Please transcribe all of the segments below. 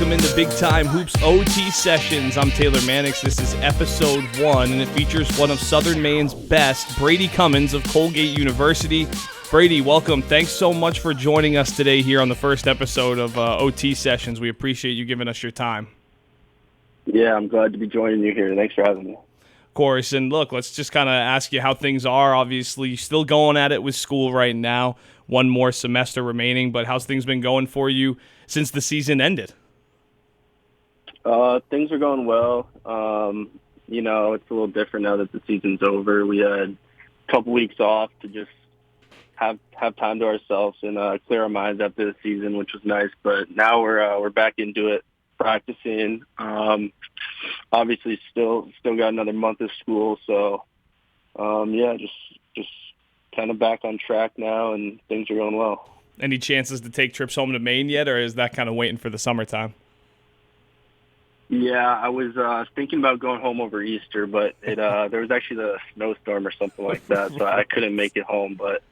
welcome into Big Time Hoops OT Sessions. I'm Taylor Mannix. This is episode 1, and it features one of Southern Maine's best, Brady Cummins of Colgate University. Brady, welcome. Thanks so much for joining us today here on the first episode of OT Sessions. We appreciate you giving us your time. Yeah, I'm glad to be joining you here. Thanks for having me. Of course, and look, let's just kind of ask you how things are. Obviously, still going at it with school right now. One more semester remaining, but how's things been going for you since the season ended? Things are going well. It's a little different now that the season's over. We had a couple weeks off to just have time to ourselves and clear our minds after the season, which was nice. But now we're back into it, practicing. Obviously, still got another month of school, so just kind of back on track now, and things are going well. Any chances to take trips home to Maine yet, or is that kind of waiting for the summertime? Yeah, I was thinking about going home over Easter, but there was actually the snowstorm or something like that, so I couldn't make it home. But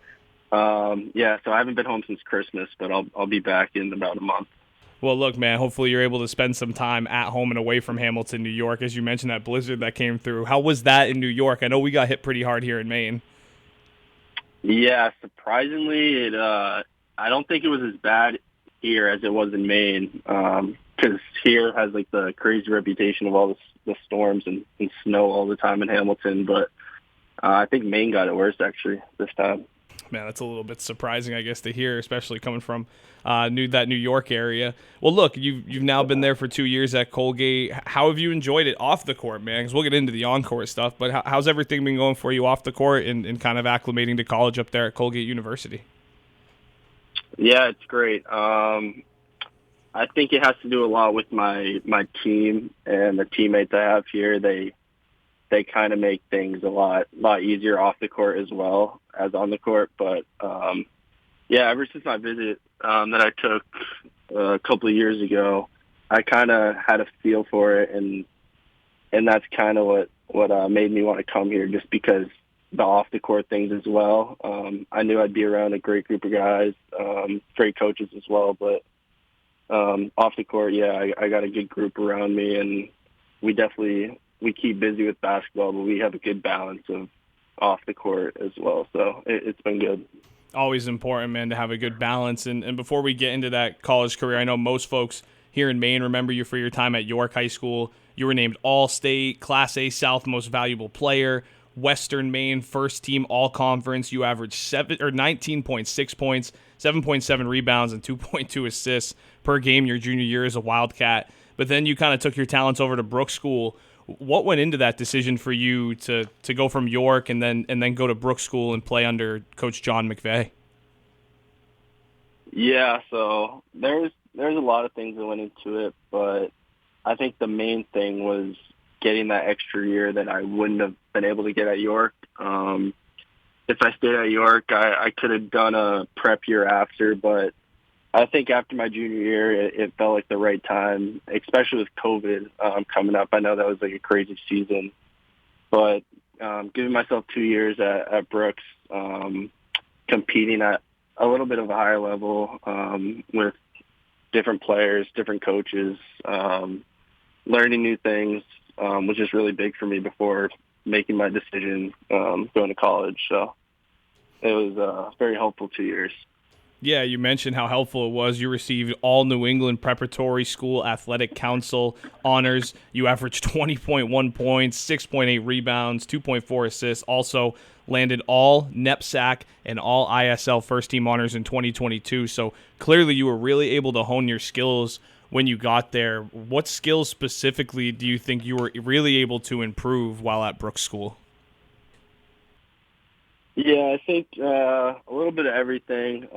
so I haven't been home since Christmas, but I'll be back in about a month. Well, look, man, hopefully you're able to spend some time at home and away from Hamilton, New York. As you mentioned, that blizzard that came through. How was that in New York? I know we got hit pretty hard here in Maine. Yeah, surprisingly, I don't think it was as bad here as it was in Maine, because here has like the crazy reputation of all the storms and snow all the time in Hamilton. But I think Maine got it worse actually this time. Man, that's a little bit surprising, I guess, to hear, especially coming from that New York area. Well, look, you've now been there for 2 years at Colgate. How have you enjoyed it off the court, man? Because we'll get into the on-court stuff, but how's everything been going for you off the court and kind of acclimating to college up there at Colgate University? Yeah, it's great. I think it has to do a lot with my team and the teammates I have here. They kind of make things a lot easier off the court as well as on the court. But ever since my visit that I took a couple of years ago, I kind of had a feel for it, and that's kind of what made me want to come here, just because the off the court things as well. I knew I'd be around a great group of guys, great coaches as well, but off the court, I got a good group around me, and we keep busy with basketball, but we have a good balance of off the court as well. So it's been good. Always important, man, to have a good balance. And before we get into that college career, I know most folks here in Maine remember you for your time at York High School. You were named All-State, Class A South Most Valuable Player, Western Maine First Team All-Conference. You averaged 19.6 points, 7.7 rebounds, and 2.2 assists per game your junior year as a Wildcat. But then you kind of took your talents over to Brooks School. What went into that decision for you to go from York and then go to Brooks School and play under Coach John McVay? Yeah, so there's a lot of things that went into it, but I think the main thing was getting that extra year that I wouldn't have been able to get at York. If I stayed at York, I could have done a prep year after, but I think after my junior year, it felt like the right time, especially with COVID coming up. I know that was like a crazy season, but giving myself 2 years at Brooks, competing at a little bit of a higher level with different players, different coaches, learning new things was just really big for me before making my decision going to college. So it was very helpful 2 years. Yeah, you mentioned how helpful it was. You received all New England Preparatory School Athletic Council honors. You averaged 20.1 points, 6.8 rebounds, 2.4 assists. Also landed all NEPSAC and all ISL first team honors in 2022. So clearly you were really able to hone your skills when you got there. What skills specifically do you think you were really able to improve while at Brooks School? Yeah, I think a little bit of everything.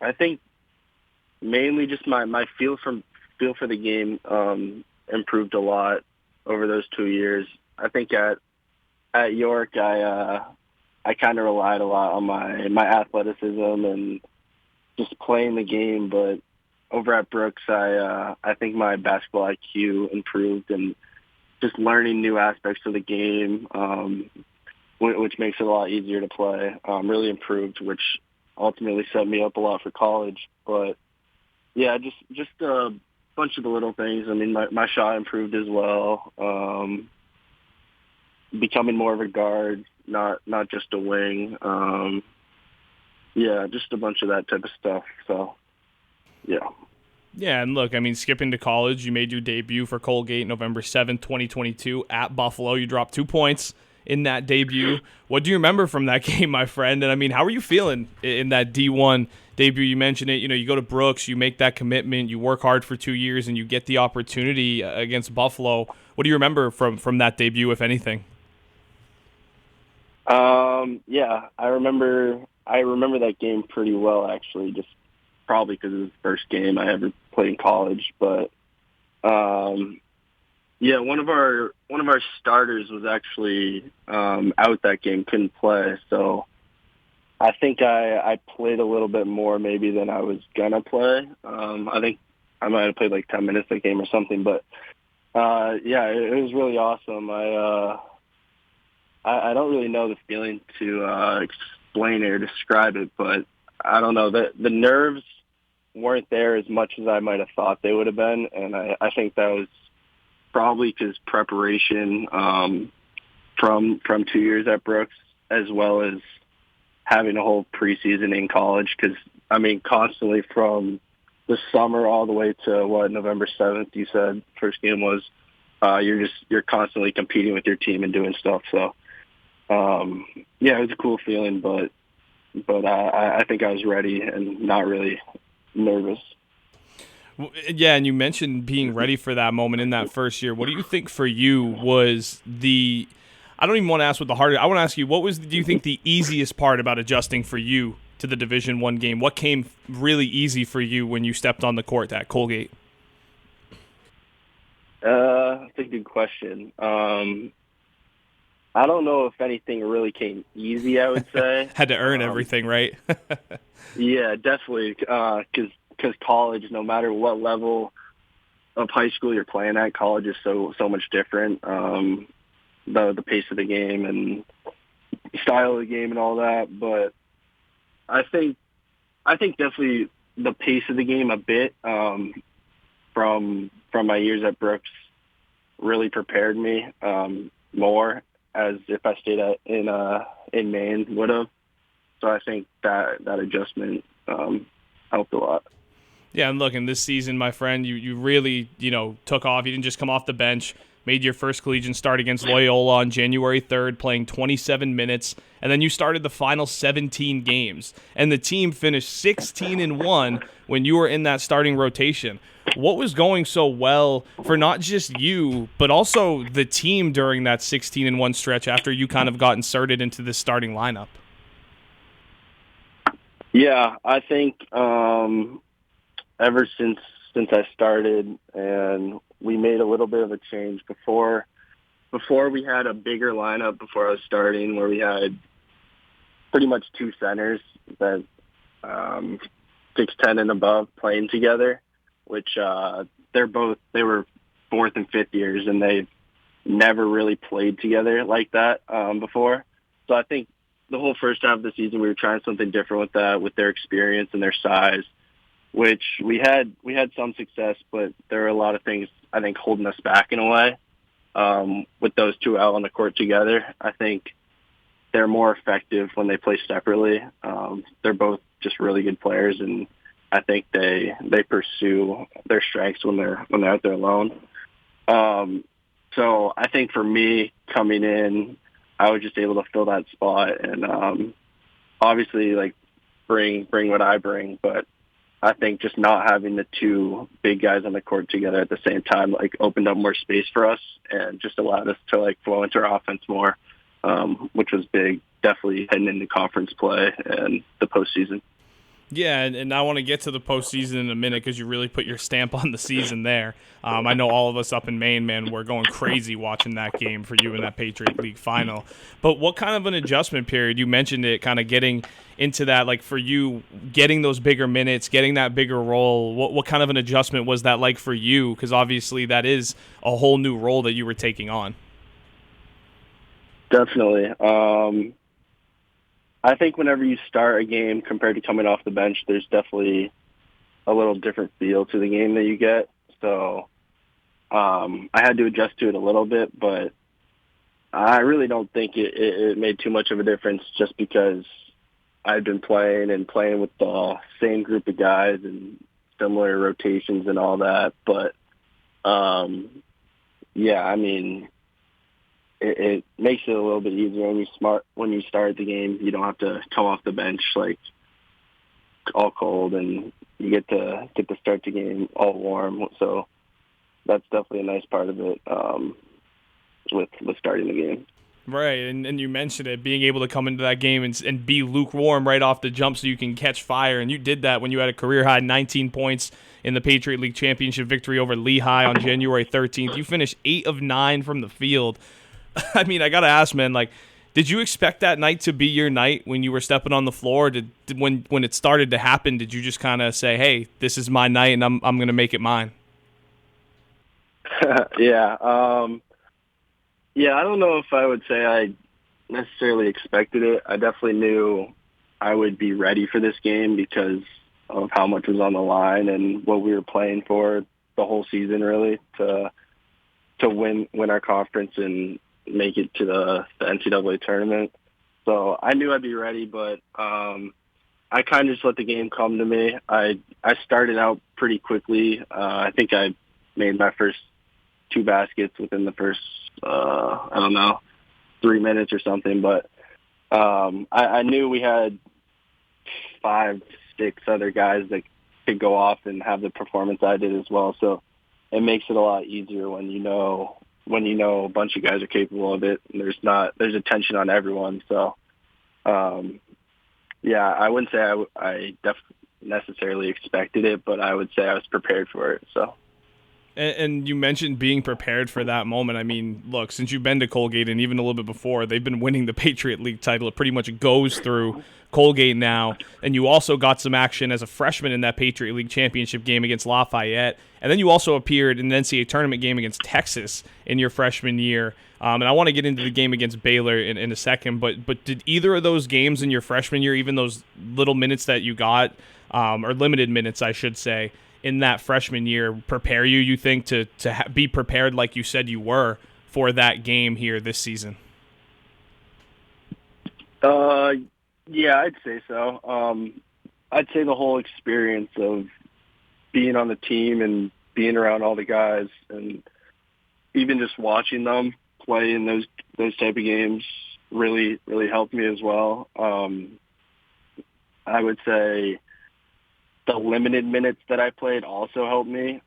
I think mainly just my feel for the game improved a lot over those 2 years. I think at York I kind of relied a lot on my athleticism and just playing the game, but over at Brooks I think my basketball IQ improved and just learning new aspects of the game, which makes it a lot easier to play, really improved, which ultimately set me up a lot for college. But yeah, just bunch of the little things. I mean, my shot improved as well. Becoming more of a guard, not just a wing. Yeah, just a bunch of that type of stuff. So, yeah. Yeah, and look, I mean, skipping to college, you made your debut for Colgate November 7th, 2022 at Buffalo. You dropped 2 points in that debut. What do you remember from that game, my friend? And, I mean, how are you feeling in that D1 debut? You mentioned it. You know, you go to Brooks, you make that commitment, you work hard for 2 years, and you get the opportunity against Buffalo. What do you remember from that debut, if anything? Yeah, I remember that game pretty well, actually, just probably because it was the first game I ever played in college. But yeah, one of our starters was actually out that game, couldn't play. So I think I played a little bit more maybe than I was gonna play. I think I might have played like 10 minutes that game or something. But yeah, it was really awesome. I don't really know the feeling to explain it or describe it, but I don't know. The nerves weren't there as much as I might have thought they would have been, and I think that was probably because preparation from 2 years at Brooks, as well as having a whole preseason in college. Because I mean, constantly from the summer all the way to November 7th, you said first game was. You're constantly competing with your team and doing stuff. So yeah, it was a cool feeling, but I think I was ready and not really nervous. Yeah, and you mentioned being ready for that moment in that first year. What do you think for you was the – I don't even want to ask what the hardest – I want to ask you, do you think the easiest part about adjusting for you to the Division I game? What came really easy for you when you stepped on the court at Colgate? That's a good question. I don't know if anything really came easy, I would say. Had to earn everything, right? Yeah, definitely, because college, no matter what level of high school you're playing at, college is so much different. The pace of the game and style of the game and all that. But I think definitely the pace of the game a bit from my years at Brooks really prepared me more as if I stayed in Maine would have. So I think that adjustment helped a lot. Yeah, and look, in this season, my friend, you really, took off. You didn't just come off the bench, made your first collegiate start against Loyola on January 3rd, playing 27 minutes, and then you started the final 17 games. And the team finished 16-1 when you were in that starting rotation. What was going so well for not just you, but also the team during that 16-1 stretch after you kind of got inserted into the starting lineup? Yeah, I think ever since I started, and we made a little bit of a change before we had a bigger lineup before I was starting, where we had pretty much two centers that 6'10" and above playing together, which they were fourth and fifth years, and they've never really played together like that before. So I think the whole first half of the season we were trying something different with that, with their experience and their size, which we had some success, but there are a lot of things I think holding us back in a way. With those two out on the court together, I think they're more effective when they play separately. They're both just really good players, and I think they pursue their strengths when they're out there alone. So I think for me coming in, I was just able to fill that spot and obviously like bring what I bring, but I think just not having the two big guys on the court together at the same time like opened up more space for us and just allowed us to like flow into our offense more, which was big, definitely heading into conference play and the postseason. Yeah, and I want to get to the postseason in a minute because you really put your stamp on the season there. I know all of us up in Maine, man, we're going crazy watching that game for you in that Patriot League final. But what kind of an adjustment period? You mentioned it, kind of getting into that, like for you, getting those bigger minutes, getting that bigger role. What kind of an adjustment was that like for you? Because obviously that is a whole new role that you were taking on. Definitely. I think whenever you start a game compared to coming off the bench, there's definitely a little different feel to the game that you get. so I had to adjust to it a little bit, but I really don't think it made too much of a difference just because I've been playing with the same group of guys and similar rotations and all that. But, yeah, I mean, it makes it a little bit easier when you start the game. You don't have to come off the bench like all cold, and you get to start the game all warm. So that's definitely a nice part of it with starting the game. Right, and you mentioned it, being able to come into that game and be lukewarm right off the jump so you can catch fire, and you did that when you had a career-high 19 points in the Patriot League Championship victory over Lehigh on January 13th. You finished 8 of 9 from the field. I mean, I got to ask, man, like, did you expect that night to be your night when you were stepping on the floor? When it started to happen, did you just kind of say, hey, this is my night and I'm going to make it mine? Yeah. Yeah, I don't know if I would say I necessarily expected it. I definitely knew I would be ready for this game because of how much was on the line and what we were playing for the whole season, really, to win our conference and make it to the NCAA tournament. So I knew I'd be ready, but I kind of just let the game come to me. I started out pretty quickly. I think I made my first 2 baskets within the first, 3 minutes or something. But I knew we had 5, 6 other guys that could go off and have the performance I did as well. So it makes it a lot easier when you know a bunch of guys are capable of it, and there's attention on everyone. So yeah, I wouldn't say I necessarily expected it, but I would say I was prepared for it. So. And you mentioned being prepared for that moment. I mean, look, since you've been to Colgate and even a little bit before, they've been winning the Patriot League title. It pretty much goes through Colgate now. And you also got some action as a freshman in that Patriot League championship game against Lafayette. And then you also appeared in the NCAA Tournament game against Texas in your freshman year. And I want to get into the game against Baylor in a second. But did either of those games in your freshman year, even those little minutes that you got, or limited minutes, I should say, in that freshman year, prepare you think, to be prepared like you said you were for that game here this season? Yeah, I'd say so. I'd say the whole experience of being on the team and being around all the guys and even just watching them play in those type of games really, really helped me as well. I would say the limited minutes that I played also helped me.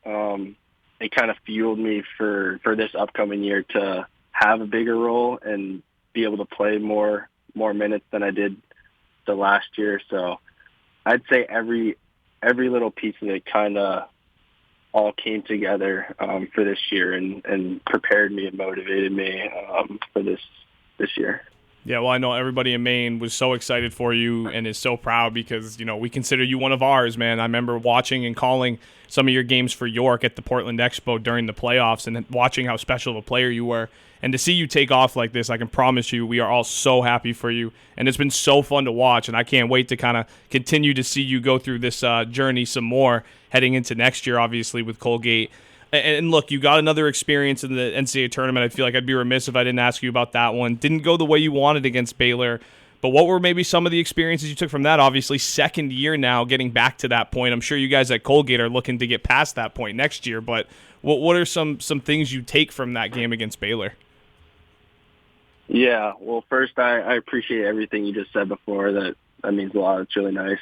It kind of fueled me for this upcoming year to have a bigger role and be able to play more minutes than I did the last year. So I'd say every little piece of it kind of all came together for this year and prepared me and motivated me for this year. Yeah, well, I know everybody in Maine was so excited for you and is so proud because, we consider you one of ours, man. I remember watching and calling some of your games for York at the Portland Expo during the playoffs and watching how special of a player you were. And to see you take off like this, I can promise you we are all so happy for you. And it's been so fun to watch, and I can't wait to kind of continue to see you go through this journey some more heading into next year, obviously, with Colgate. And look, you got another experience in the NCAA tournament. I feel like I'd be remiss if I didn't ask you about that one. Didn't go the way you wanted against Baylor, but what were maybe some of the experiences you took from that? Obviously, second year now, getting back to that point. I'm sure you guys at Colgate are looking to get past that point next year, but what are some things you take from that game against Baylor? Yeah, well, first, I appreciate everything you just said before. That means a lot. It's really nice.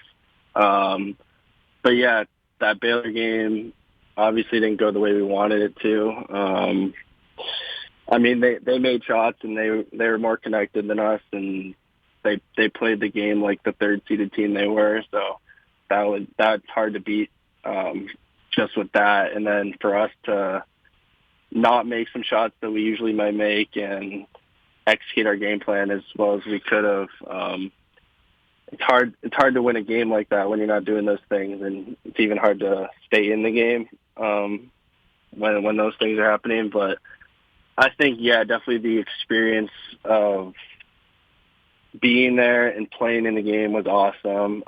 But, yeah, that Baylor game obviously didn't go the way we wanted it to. I mean, they made shots, and they were more connected than us, and they played the game like the third-seeded team they were. So that's hard to beat just with that. And then for us to not make some shots that we usually might make and execute our game plan as well as we could have. It's hard to win a game like that when you're not doing those things, and it's even hard to stay in the game when those things are happening. But I think, yeah, definitely the experience of being there and playing in the game was awesome.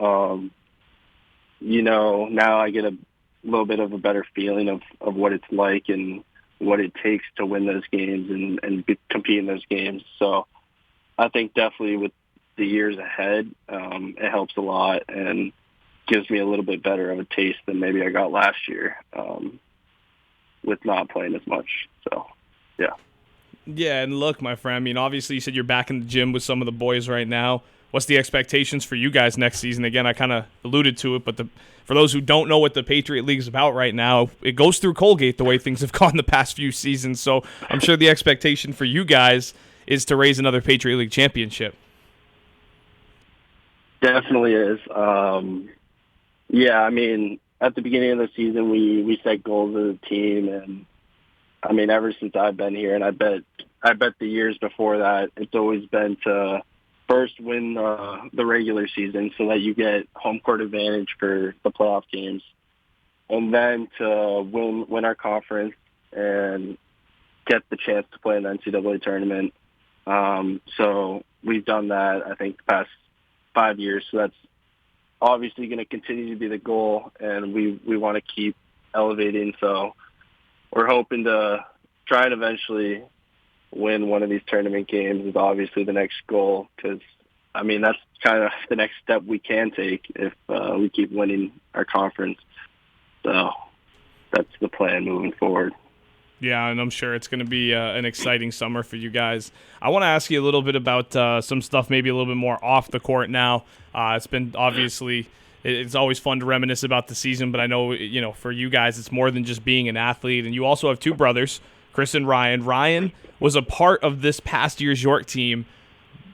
Now I get to little bit of a better feeling of what it's like and what it takes to win those games and compete in those games. So I think definitely with the years ahead, it helps a lot and gives me a little bit better of a taste than maybe I got last year with not playing as much. So, yeah. Yeah, and look, my friend, I mean, obviously you said you're back in the gym with some of the boys right now. What's the expectations for you guys next season? Again, I kind of alluded to it, but for those who don't know what the Patriot League is about right now, it goes through Colgate the way things have gone the past few seasons. So I'm sure the expectation for you guys is to raise another Patriot League championship. Definitely is. Yeah, I mean, at the beginning of the season, we set goals as a team, and I mean, ever since I've been here, and I bet the years before that, it's always been to first win the regular season so that you get home court advantage for the playoff games, and then to win our conference and get the chance to play in the NCAA tournament. So we've done that, I think, the past 5 years. So that's obviously going to continue to be the goal, and we want to keep elevating. So we're hoping to try and eventually win one of these tournament games is obviously the next goal, because, I mean, that's kind of the next step we can take if we keep winning our conference. So that's the plan moving forward. Yeah, and I'm sure it's going to be an exciting summer for you guys. I want to ask you a little bit about some stuff maybe a little bit more off the court now. It's been obviously it's always fun to reminisce about the season, but I know, you know, for you guys it's more than just being an athlete. And you also have two brothers, Chris and Ryan. Ryan was a part of this past year's York team.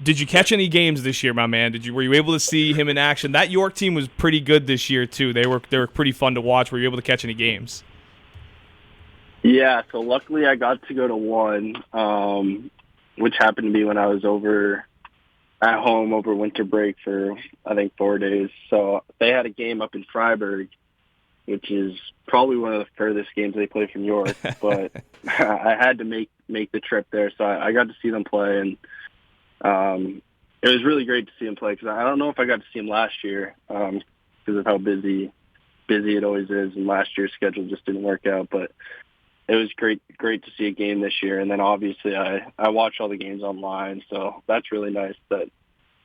Did you catch any games this year, my man? Were you able to see him in action? That York team was pretty good this year too. They were pretty fun to watch. Were you able to catch any games? Yeah, so luckily I got to go to one, which happened to be when I was over at home over winter break for, I think, 4 days. So they had a game up in Freiburg, which is probably one of the furthest games they play from York. But I had to make the trip there, so I got to see them play, and it was really great to see them play, because I don't know if I got to see them last year because of how busy it always is, and last year's schedule just didn't work out. But it was great to see a game this year. And then obviously I watch all the games online, so that's really nice that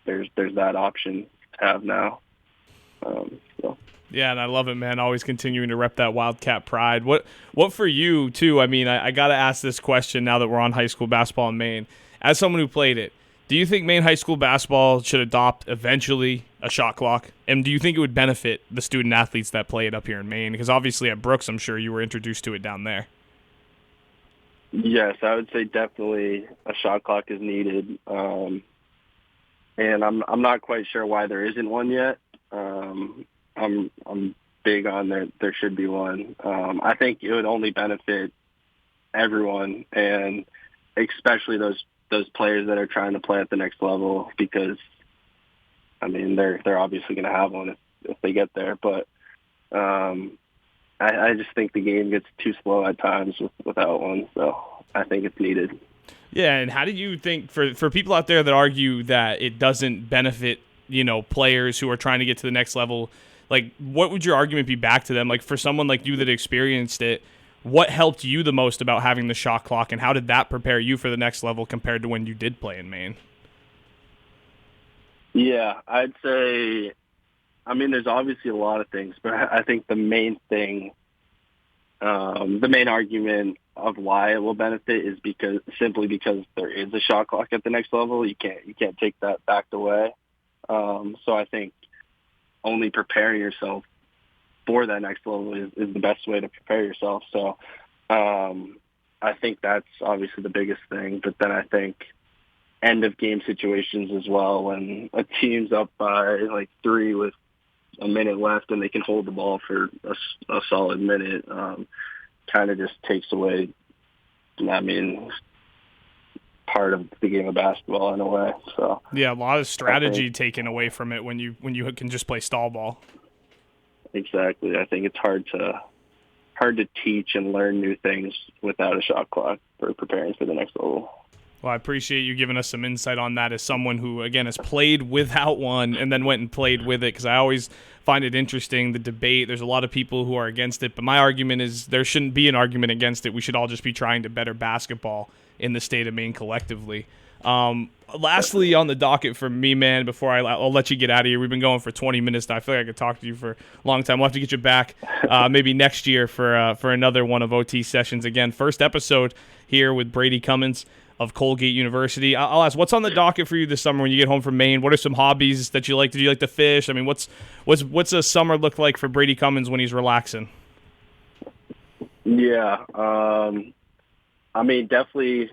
there's that option to have now. So. Yeah, and I love it, man. Always continuing to rep that Wildcat pride. What for you too? I mean, I got to ask this question now that we're on high school basketball in Maine. As someone who played it, do you think Maine high school basketball should adopt eventually a shot clock? And do you think it would benefit the student athletes that play it up here in Maine? Because obviously at Brooks, I'm sure you were introduced to it down there. Yes, I would say definitely a shot clock is needed, and I'm not quite sure why there isn't one yet. I'm big on there should be one. I think it would only benefit everyone, and especially those players that are trying to play at the next level, because I mean they're obviously going to have one if they get there, but. I just think the game gets too slow at times without one, so I think it's needed. Yeah, and how do you think, for people out there that argue that it doesn't benefit, you know, players who are trying to get to the next level, like, what would your argument be back to them? Like, for someone like you that experienced it, what helped you the most about having the shot clock, and how did that prepare you for the next level compared to when you did play in Maine? Yeah, I'd say, I mean, there's obviously a lot of things, but I think the main thing, the main argument of why it will benefit is simply because there is a shot clock at the next level. You can't take that back away. So I think only preparing yourself for that next level is the best way to prepare yourself. So I think that's obviously the biggest thing. But then I think end of game situations as well, when a team's up by like 3 with a minute left and they can hold the ball for a solid minute, kind of just takes away, I mean, part of the game of basketball in a way. So yeah, a lot of strategy taken away from it when you can just play stall ball. Exactly. I think it's hard to teach and learn new things without a shot clock for preparing for the next level. Well, I appreciate you giving us some insight on that as someone who, again, has played without one and then went and played with it, because I always find it interesting, the debate. There's a lot of people who are against it, but my argument is there shouldn't be an argument against it. We should all just be trying to better basketball in the state of Maine collectively. Lastly, on the docket for me, man, before I'll let you get out of here. We've been going for 20 minutes now. I feel like I could talk to you for a long time. We'll have to get you back maybe next year for another one of OT sessions. Again, first episode here with Brady Cummins of Colgate University. I'll ask, what's on the docket for you this summer when you get home from Maine? What are some hobbies that you like? Do you like to fish? I mean, what's a summer look like for Brady Cummins when he's relaxing? Yeah, I mean, definitely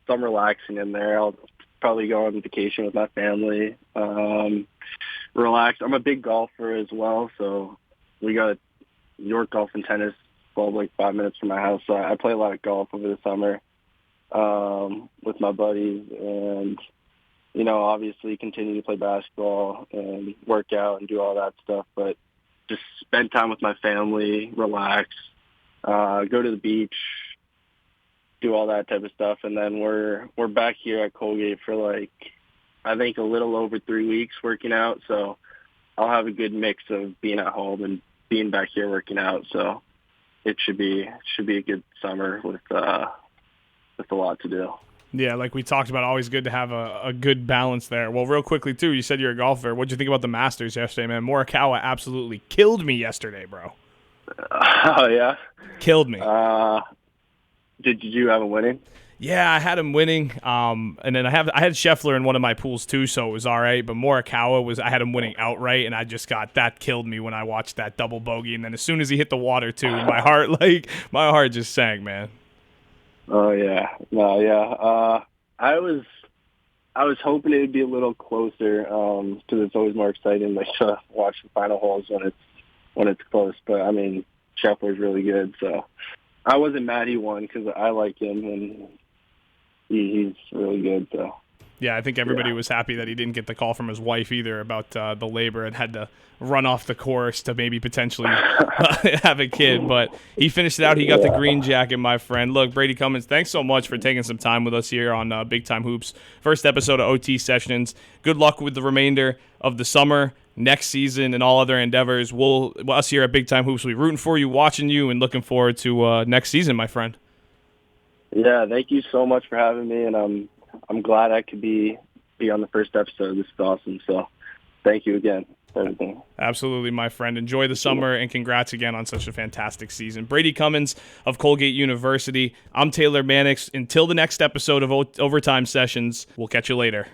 some relaxing in there. I'll probably go on vacation with my family, relax. I'm a big golfer as well, so we got York Golf and Tennis, like 5 minutes from my house. So I play a lot of golf over the summer with my buddies, and obviously continue to play basketball and work out and do all that stuff. But just spend time with my family, relax, go to the beach, do all that type of stuff. And then we're back here at Colgate for I think a little over 3 weeks working out. So I'll have a good mix of being at home and being back here working out. So it should be a good summer with a lot to do. Yeah, like we talked about, always good to have a good balance there. Well, real quickly, too, you said you're a golfer. What'd you think about the Masters yesterday, man? Morikawa absolutely killed me yesterday, bro. Oh, yeah? Killed me. Did you have him winning? Yeah, I had him winning. And then I had Scheffler in one of my pools, too, so it was all right. But Morikawa, I had him winning outright, and that killed me when I watched that double bogey. And then as soon as he hit the water, too, my heart just sank, man. Oh yeah, no, yeah. I was hoping it would be a little closer because it's always more exciting to watch the final holes when it's close. But I mean, Scheffler's really good, so I wasn't mad he won because I like him and he's really good. So yeah, I think everybody was happy that he didn't get the call from his wife either about the labor and had to run off the course to maybe potentially have a kid. But he finished it out. He got the green jacket, my friend. Look, Brady Cummins, thanks so much for taking some time with us here on Big Time Hoops. First episode of OT Sessions. Good luck with the remainder of the summer, next season, and all other endeavors. Us here at Big Time Hoops will be rooting for you, watching you, and looking forward to next season, my friend. Yeah, thank you so much for having me, and I'm glad I could be on the first episode. This is awesome. So thank you again for everything. Absolutely, my friend. Enjoy the summer, and congrats again on such a fantastic season. Brady Cummins of Colgate University. I'm Taylor Mannix. Until the next episode of Overtime Sessions, we'll catch you later.